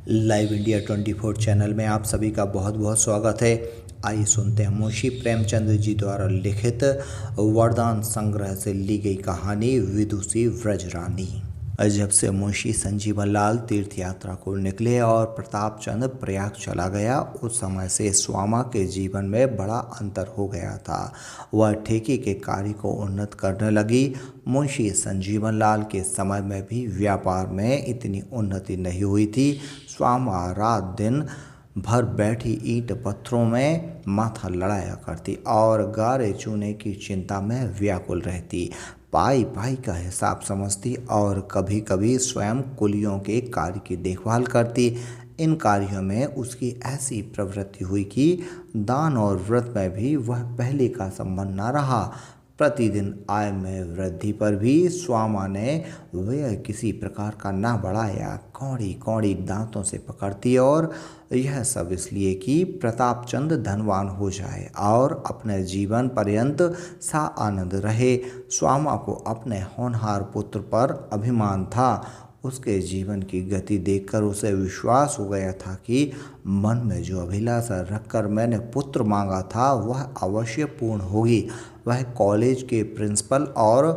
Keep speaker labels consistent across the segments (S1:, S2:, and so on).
S1: Live India 24 channel में आप सभी का बहुत बहुत स्वागत है। आइए सुनते हैं मुंशी प्रेमचंद जी द्वारा लिखित वरदान संग्रह से ली गई कहानी विदुषी व्रजरानी। जब से मुंशी संजीवन लाल तीर्थ यात्रा को निकले और प्रताप चंद प्रयाग चला गया, उस समय से स्वामा के जीवन में बड़ा अंतर हो गया था। वह ठेके के कार्य को उन्नत करने लगी। मुंशी संजीवन लाल के समय में भी व्यापार में इतनी उन्नति नहीं हुई थी। स्वामा रात दिन भर बैठी ईंट पत्थरों में माथा लड़ाया करती और गारे चूने की चिंता में व्याकुल रहती। पाई पाई का हिसाब समझती और कभी कभी स्वयं कुलियों के कार्य की देखभाल करती। इन कार्यों में उसकी ऐसी प्रवृत्ति हुई कि दान और व्रत में भी वह पहले का संबंध न रहा। प्रतिदिन आय में वृद्धि पर भी स्वामा ने व्यय किसी प्रकार का न बढ़ाया। कौड़ी कौड़ी दांतों से पकड़ती और यह सब इसलिए कि प्रताप चंद धनवान हो जाए और अपने जीवन पर्यंत सा आनंद रहे। स्वामा को अपने होनहार पुत्र पर अभिमान था। उसके जीवन की गति देखकर उसे विश्वास हो गया था कि मन में जो अभिलाषा रखकर मैंने पुत्र मांगा था वह अवश्य पूर्ण होगी। वह कॉलेज के प्रिंसिपल और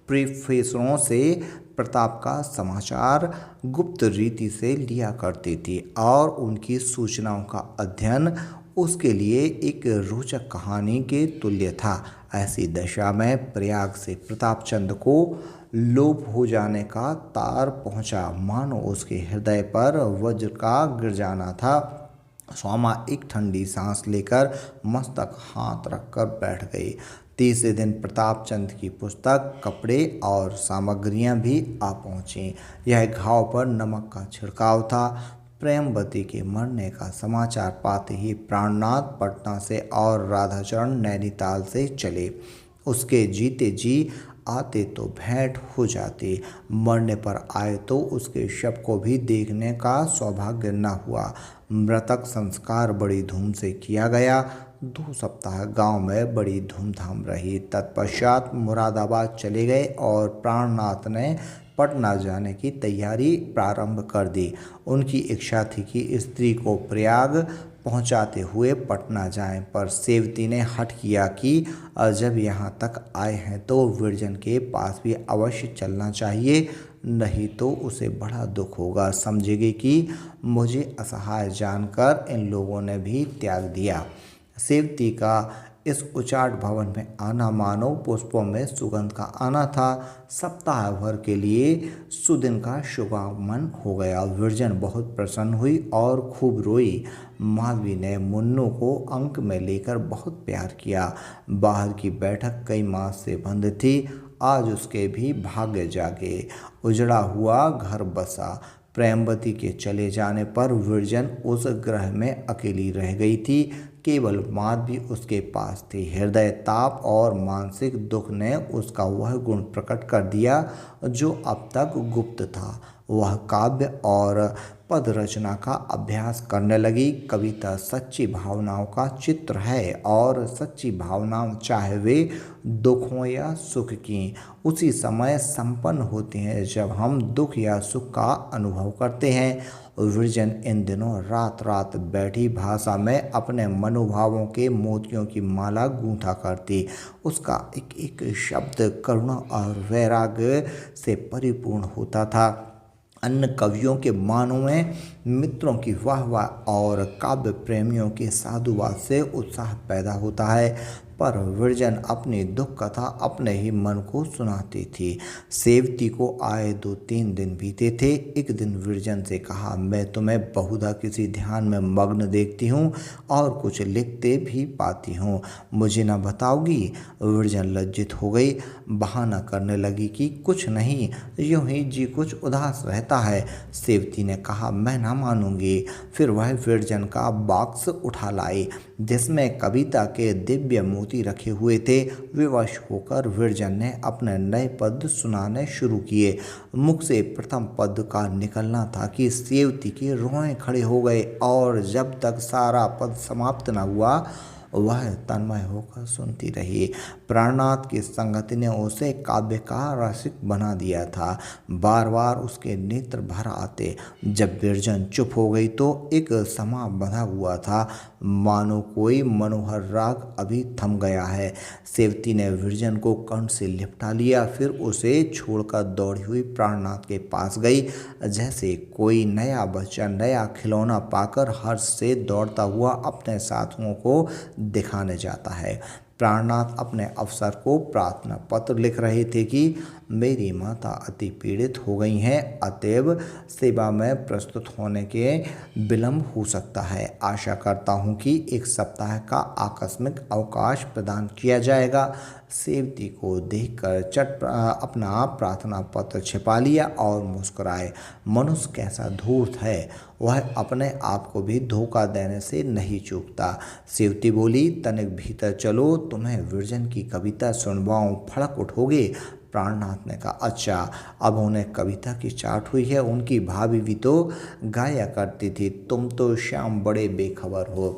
S1: प्रोफेसरों से प्रताप का समाचार गुप्त रीति से लिया करती थी और उनकी सूचनाओं का अध्ययन उसके लिए एक रोचक कहानी के तुल्य था। ऐसी दशा में प्रयाग से प्रताप चंद को लोभ हो जाने का तार पहुंचा, मानो उसके हृदय पर वज्र का गिर जाना था। स्वामा एक ठंडी सांस लेकर मस्तक हाथ रखकर बैठ गई। तीसरे दिन प्रताप चंद की पुस्तक, कपड़े और सामग्रियां भी आ पहुंची। यह घाव पर नमक का छिड़काव था। प्रेमवती के मरने का समाचार पाते ही प्राणनाथ पटना से और राधाचरण नैनीताल से चले। उसके जीते जी आते तो भेंट हो जाती, मरने पर आए तो उसके शव को भी देखने का सौभाग्य न हुआ। मृतक संस्कार बड़ी धूम से किया गया। 2 सप्ताह गांव में बड़ी धूमधाम रही। तत्पश्चात मुरादाबाद चले गए और प्राणनाथ ने पटना जाने की तैयारी प्रारंभ कर दी। उनकी इच्छा थी कि स्त्री को प्रयाग पहुंचाते हुए पटना जाएं, पर सेवती ने हठ किया कि जब यहाँ तक आए हैं तो विरजन के पास भी अवश्य चलना चाहिए, नहीं तो उसे बड़ा दुख होगा। समझेगी कि मुझे असहाय जानकर इन लोगों ने भी त्याग दिया। सेवती का इस उचाट भवन में आना मानो पुष्पों में सुगंध का आना था। सप्ताह भर के लिए सुदिन का शुभागमन हो गया। विरजन बहुत प्रसन्न हुई और खूब रोई। माधवी ने मुन्नू को अंक में लेकर बहुत प्यार किया। बाहर की बैठक कई मास से बंद थी, आज उसके भी भाग्य जागे। उजड़ा हुआ घर बसा। प्रेमवती के चले जाने पर विरजन उस ग्रह में अकेली रह गई थी। केवल माधवी उसके पास थी। हृदय ताप और मानसिक दुख ने उसका वह गुण प्रकट कर दिया जो अब तक गुप्त था। वह काव्य और पद रचना का अभ्यास करने लगी। कविता सच्ची भावनाओं का चित्र है और सच्ची भावनाएं चाहे वे दुख हो या सुख की, उसी समय संपन्न होती हैं जब हम दुख या सुख का अनुभव करते हैं। विरजन इन दिनों रात रात बैठी भाषा में अपने मनोभावों के मोतियों की माला गूंथा करती। उसका एक एक शब्द करुणा और वैराग्य से परिपूर्ण होता था। अन्य कवियों के मानों में मित्रों की वाहवाह और काव्य प्रेमियों के साधुवाद से उत्साह पैदा होता है, पर विरजन अपनी दुख कथा अपने ही मन को सुनाती थी। सेवती को आए 2-3 दिन बीते थे। एक दिन विरजन से कहा, मैं तुम्हें बहुधा किसी ध्यान में मग्न देखती हूँ और कुछ लिखते भी पाती हूँ, मुझे न बताओगी? विरजन लज्जित हो गई, बहाना करने लगी कि कुछ नहीं, यूं ही जी कुछ उदास रहता है। सेवती ने कहा, मैं ना मानूंगी। फिर वह विरजन का बॉक्स उठा लाई जिसमें कविता के दिव्य मोती रखे हुए थे। विवश होकर विरजन ने अपने नए पद सुनाने शुरू किए। मुख से प्रथम पद का निकलना था कि सेवती के रोए खड़े हो गए और जब तक सारा पद समाप्त न हुआ वह तन्मय होकर सुनती रही। प्राणनाथ की संगति ने उसे काव्य का रसिक बना दिया था। बार बार उसके नेत्र भर आते। जब विरजन चुप हो गई तो एक समा बंधा हुआ था, मानो कोई मनोहर राग अभी थम गया है। सेवती ने विरजन को कंठ से लिपटा लिया, फिर उसे छोड़कर दौड़ी हुई प्राणनाथ के पास गई, जैसे कोई नया बच्चा नया खिलौना पाकर हर्ष से दौड़ता हुआ अपने साथियों को दिखाने जाता है। प्राणनाथ अपने अफसर को प्रार्थना पत्र लिख रहे थे कि मेरी माता अति पीड़ित हो गई हैं, अतएव सेवा में प्रस्तुत होने के विलंब हो सकता है। आशा करता हूं कि एक सप्ताह का आकस्मिक अवकाश प्रदान किया जाएगा। सेवती को देखकर चट अपना प्रार्थना पत्र छिपा लिया और मुस्कुराए। मनुष्य कैसा धूर्त है, वह अपने आप को भी धोखा देने से नहीं चूकता। सेवती बोली, तनिक भीतर चलो, तुम्हें विरजन की कविता सुनवाऊं, फड़क उठोगे? प्राणनाथ ने कहा, अच्छा। अब उन्हें कविता की चाट हुई है, उनकी भाभी भी तो गाया करती थी, तुम तो श्याम बड़े बेखबर हो।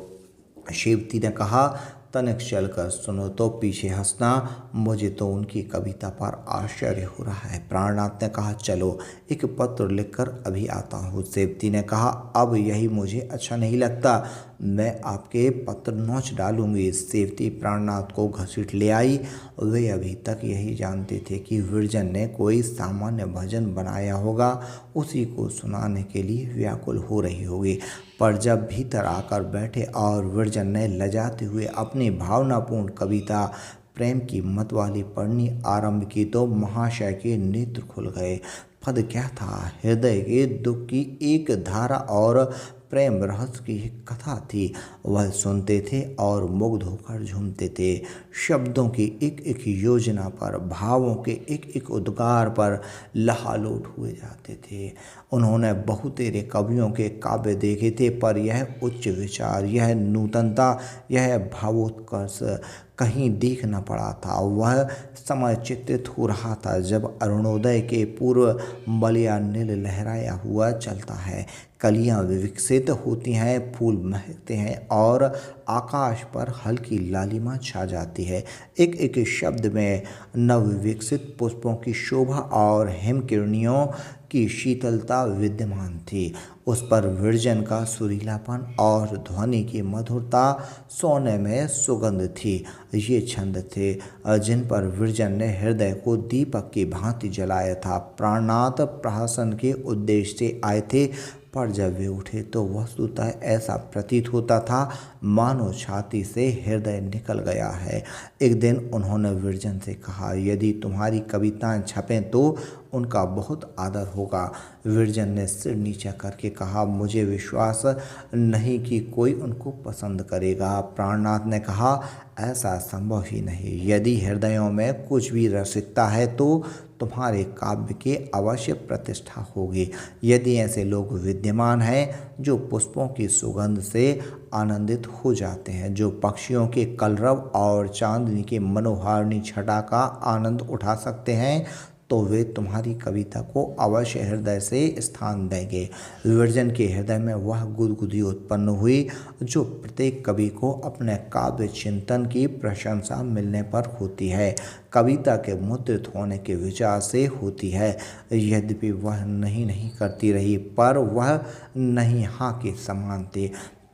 S1: सेवती ने कहा, तनिक चलकर सुनो तो पीछे हंसना, मुझे तो उनकी कविता पर आश्चर्य हो रहा है। प्राणनाथ ने कहा, चलो एक पत्र लिखकर अभी आता हूँ। सेवती ने कहा, अब यही मुझे अच्छा नहीं लगता, मैं आपके पत्र नोच डालूंगी। सेवती प्राणनाथ को घसीट ले आई। वे अभी तक यही जानते थे कि विरजन ने कोई सामान्य भजन बनाया होगा, उसी को सुनाने के लिए व्याकुल हो रही होगी। पर जब भीतर आकर बैठे और विरजन ने लजाते हुए अपनी भावनापूर्ण कविता प्रेम की मतवाली पढ़नी आरंभ की तो महाशय के नेत्र खुल गए। पद क्या था? हृदय के दुख की एक धारा और प्रेम रहस्य की एक कथा थी। वह सुनते थे और मुग्ध होकर झूमते थे। शब्दों की एक एक योजना पर, भावों के एक एक उद्गार पर लहालोट हुए जाते थे। उन्होंने बहुतेरे कवियों के काव्य देखे थे, पर यह उच्च विचार, यह नूतनता, यह भावोत्कर्ष कहीं देख न पड़ा था। वह समय चित्रित हो रहा था जब अरुणोदय के पूर्व मलया नील लहराया हुआ चलता है, कलियां विकसित होती हैं, फूल महकते हैं और आकाश पर हल्की लालिमा छा जाती है। एक एक शब्द में नव विकसित पुष्पों की शोभा और हिमकिरणियों की शीतलता विद्यमान थी। उस पर विरजन का सुरीलापन और ध्वनि की मधुरता, सोने में सुगंध थी। ये छंद थे जिन पर विरजन ने हृदय को दीपक की भांति जलाया था। प्राणनाथ प्रहसन के उद्देश्य से आए थे, पर जब वे उठे तो वस्तुतः ऐसा प्रतीत होता था मानो छाती से हृदय निकल गया है। एक दिन उन्होंने विरजन से कहा, यदि तुम्हारी कविताएं छपें तो उनका बहुत आदर होगा। विरजन ने सिर नीचा करके कहा, मुझे विश्वास नहीं कि कोई उनको पसंद करेगा। प्राणनाथ ने कहा, ऐसा संभव ही नहीं। यदि हृदयों में कुछ भी रसिकता है तो तुम्हारे काव्य की अवश्य प्रतिष्ठा होगी। यदि ऐसे लोग विद्यमान हैं जो पुष्पों की सुगंध से आनंदित हो जाते हैं, जो पक्षियों के कलरव और चांदनी की मनोहारिणी छटा का आनंद उठा सकते हैं, तो वे तुम्हारी कविता को अवश्य हृदय से स्थान देंगे। विरजन के हृदय में वह गुदगुदी उत्पन्न हुई जो प्रत्येक कवि को अपने काव्य चिंतन की प्रशंसा मिलने पर होती है, कविता के मुद्रित होने के विचार से होती है। यद्यपि वह नहीं करती रही, पर वह नहीं हाँ के समान थे।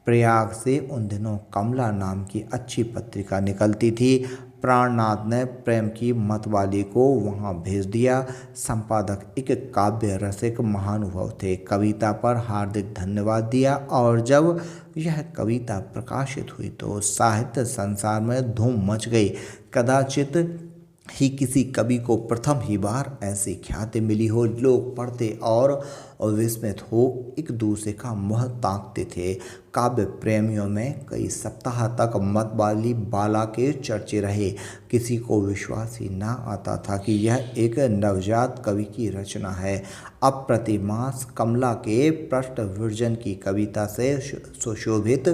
S1: प्रयाग से उन दिनों कमला नाम की अच्छी पत्रिका निकलती थी। प्राणनाथ ने प्रेम की मतवाली को वहां भेज दिया। संपादक एक काव्य रसिक महानुभव थे। कविता पर हार्दिक धन्यवाद दिया और जब यह कविता प्रकाशित हुई तो साहित्य संसार में धूम मच गई। कदाचित ही किसी कवि को प्रथम ही बार ऐसी ख्याति मिली हो। लोग पढ़ते और विस्मित हो एक दूसरे का मुँह ताकते थे। काव्य प्रेमियों में कई सप्ताह तक मतवाली बाला के चर्चे रहे। किसी को विश्वास ही ना आता था कि यह एक नवजात कवि की रचना है। अप्रतिमास कमला के पृष्ठ विरजन की कविता से सुशोभित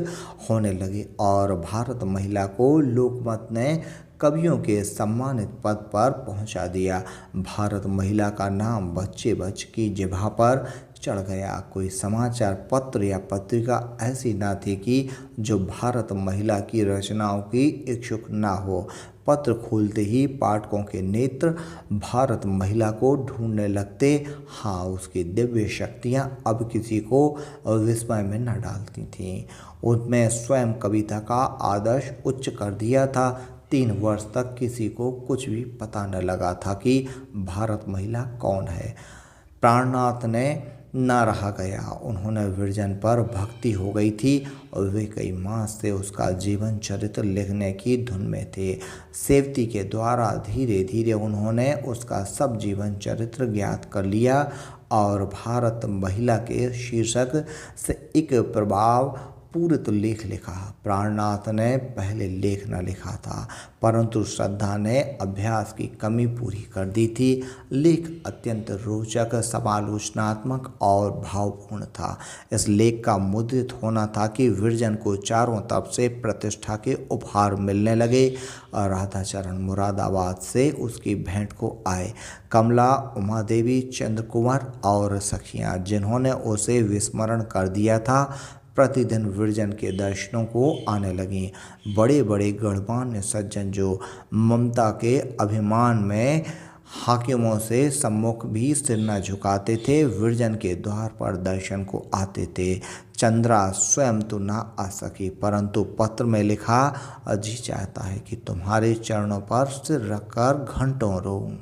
S1: होने लगे और भारत महिला को लोकमत ने कवियों के सम्मानित पद पर पहुंचा दिया। भारत महिला का नाम बच्चे की जिह्वा पर चढ़ गया। कोई समाचार पत्र या पत्रिका ऐसी न थी कि जो भारत महिला की रचनाओं की इच्छुक न हो। पत्र खोलते ही पाठकों के नेत्र भारत महिला को ढूंढने लगते। हाँ, उसकी दिव्य शक्तियाँ अब किसी को विस्मय में न डालती थीं। उसमें स्वयं कविता का आदर्श उच्च कर दिया था। 3 वर्ष तक किसी को कुछ भी पता न लगा था कि भारत महिला कौन है। प्राणनाथ ने न रहा गया। उन्होंने विरजन पर भक्ति हो गई थी और वे कई मास से उसका जीवन चरित्र लिखने की धुन में थे। सेवती के द्वारा धीरे धीरे उन्होंने उसका सब जीवन चरित्र ज्ञात कर लिया और भारत महिला के शीर्षक से एक प्रभाव पूरित लेख लिखा। प्राणनाथ ने पहले लेख न लिखा था, परंतु श्रद्धा ने अभ्यास की कमी पूरी कर दी थी। लेख अत्यंत रोचक, समालोचनात्मक और भावपूर्ण था। इस लेख का मुद्रित होना था कि विरजन को चारों तरफ से प्रतिष्ठा के उपहार मिलने लगे। राधाचरण मुरादाबाद से उसकी भेंट को आए। कमला, उमा देवी, चंद्र कुंवर और सखियाँ, जिन्होंने उसे विस्मरण कर दिया था, प्रतिदिन विरजन के दर्शनों को आने लगीं। बड़े बड़े गणमान्य सज्जन जो ममता के अभिमान में हाकिमों से सम्मुख भी सिर न झुकाते थे, विरजन के द्वार पर दर्शन को आते थे। चंद्रा स्वयं तो ना आ सकी, परंतु पत्र में लिखा, अजी चाहता है कि तुम्हारे चरणों पर सिर रखकर घंटों रोऊं।